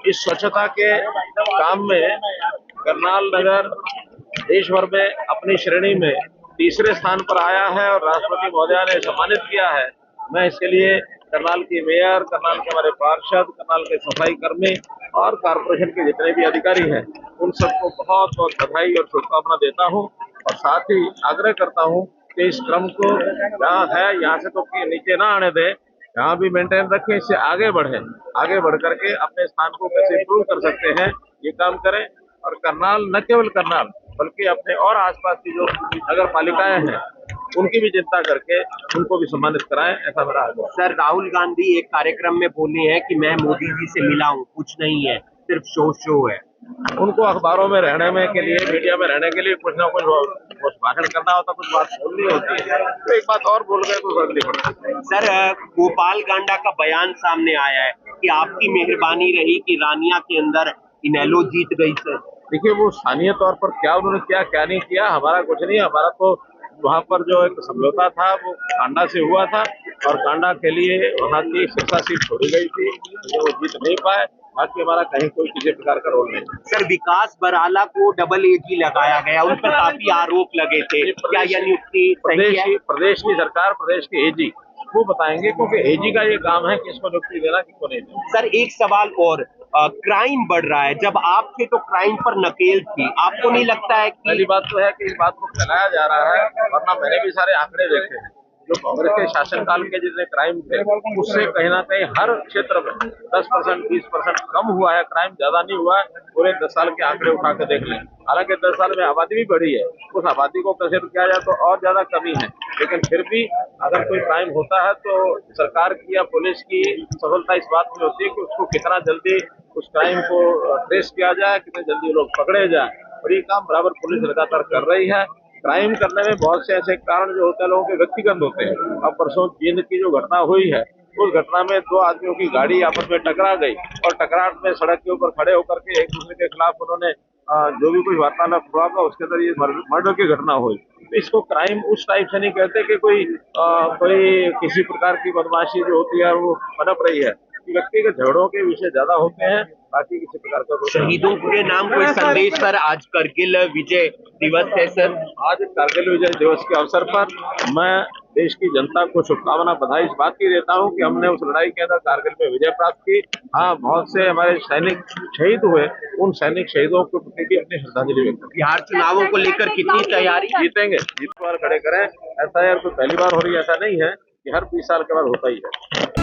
इस स्वच्छता के काम में करनाल नगर देश भर में अपनी श्रेणी में तीसरे स्थान पर आया है और राष्ट्रपति महोदया ने सम्मानित किया है। मैं इसके लिए करनाल की मेयर, करनाल के हमारे पार्षद, करनाल के सफाई कर्मी और कारपोरेशन के जितने भी अधिकारी हैं, उन सबको बहुत बहुत बधाई और शुभकामना देता हूं और साथ ही आग्रह करता हूं कि इस क्रम को जहाँ है यहाँ से तो नीचे ना आने दें, यहाँ भी मेंटेन रखें, इससे आगे बढ़े, आगे बढ़ करके अपने स्थान को कैसे इम्प्रूव कर सकते हैं ये काम करें। और करनाल, न केवल करनाल बल्कि अपने और आसपास की जो नगर पालिकाएं हैं उनकी भी चिंता करके उनको भी सम्मानित कराएं, ऐसा मेरा आग्रह। सर, राहुल गांधी एक कार्यक्रम में बोले हैं कि मैं मोदी जी से मिला हूँ, कुछ नहीं है, सिर्फ शो है। उनको अखबारों में रहने में के लिए, मीडिया में रहने के लिए कुछ ना कुछ भाषण करना होता, कुछ बात बोलनी होती है, तो एक बात और बोल गए तो फर्क नहीं पड़ता। सर, गोपाल कांडा का बयान सामने आया है कि आपकी मेहरबानी रही कि रानिया के अंदर इनेलो जीत गई। सर देखिए, वो स्थानीय तौर पर क्या उन्होंने क्या नहीं किया, हमारा कुछ नहीं, हमारा तो वहाँ पर जो एक समझौता था वो कांडा से हुआ था और कांडा के लिए वहाँ की सिरसा सीट छोड़ी गई थी, वो जीत नहीं पाए। बाकी हमारा कहीं कोई किसी प्रकार का रोल नहीं। सर, विकास बराला को डबल एजी लगाया गया, उन पर काफी आरोप लगे थे, क्या यह नियुक्ति सही है? प्रदेश की सरकार, प्रदेश के एजी वो बताएंगे, क्योंकि एजी का ये काम है किसको नियुक्ति देना, किसको नहीं देना। सर, एक सवाल और, क्राइम बढ़ रहा है, जब आप थे तो क्राइम पर नकेल थी, आपको नहीं लगता है कि? पहली बात तो है कि इस बात को फैलाया जा रहा है, वरना मैंने भी सारे आंकड़े देखे हैं, जो कांग्रेस के शासनकाल के जितने क्राइम थे उससे कहीं ना कहीं हर क्षेत्र में 10%, 20% कम हुआ है, क्राइम ज्यादा नहीं हुआ है। पूरे 10 साल के आंकड़े उठा के देख लें, हालांकि 10 साल में आबादी भी बढ़ी है, उस आबादी को कंसिडर किया जाए तो और ज्यादा कमी है, लेकिन फिर भी अगर कोई क्राइम होता है तो सरकार की या पुलिस की सफलता इस बात में होती है कि उसको कितना जल्दी उस क्राइम को ट्रेस किया जाए, कितने जल्दी लोग पकड़े जाए, और ये काम बराबर पुलिस लगातार कर रही है। क्राइम करने में बहुत से ऐसे कारण जो होते हैं लोगों के व्यक्तिगत होते हैं। अब परसों जींद की जो घटना हुई है, उस घटना में 2 आदमियों की गाड़ी आपस में टकरा गई और टकराट में सड़क के ऊपर खड़े होकर के एक दूसरे के खिलाफ उन्होंने जो भी कुछ वार्तालाप हुआ था उसके अंदर ये मर्डर की घटना हुई। तो इसको क्राइम उस टाइप से नहीं कहते कि कोई किसी प्रकार की बदमाशी जो होती है वो पनप रही है, व्यक्तिगत झगड़ों के विषय ज्यादा होते हैं, बाकी किसी प्रकार का। शहीदों के नाम कोई संदेश? सर, आज करगिल विजय दिवस है। सर, आज कारगिल विजय दिवस के अवसर पर मैं देश की जनता को शुभकामना, बधाई इस बात की देता हूं कि हमने उस लड़ाई के अंदर कारगिल में विजय प्राप्त की। हाँ, बहुत से हमारे सैनिक शहीद हुए, उन सैनिक शहीदों के प्रति भी अपनी श्रद्धांजलि व्यक्त करें। बिहार चुनावों को लेकर कितनी तैयारी? जीतेंगे, जीत बार खड़े करें, ऐसा यार कोई पहली बार हो रही है, ऐसा नहीं है कि हर 20 साल के बाद होता ही है।